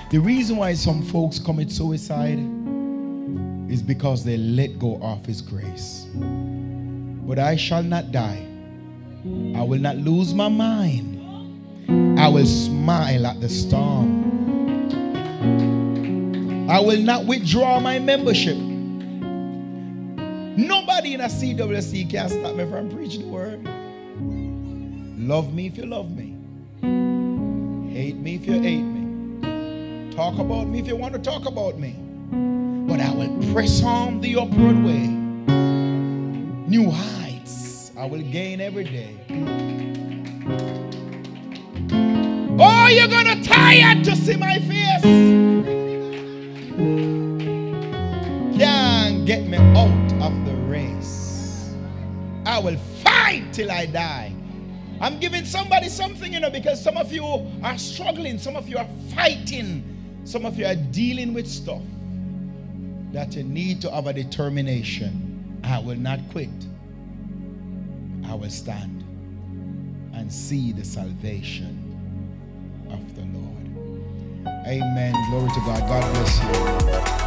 The reason why some folks commit suicide is because they let go of His grace. But I shall not die. I will not lose my mind. I will smile at the storm. I will not withdraw my membership. Nobody in a CWC can stop me from preaching the word. Love me if you love me. Hate me if you hate me. Talk about me if you want to talk about me. But I will press on the upward way. New heights I will gain every day. Oh, you're gonna tired to see my face. Can't get me out of the race. I will fight till I die. I'm giving somebody something, because some of you are struggling, some of you are fighting, some of you are dealing with stuff that you need to have a determination. I will not quit. I will stand and see the salvation of the Lord. Amen. Glory to God. God bless you.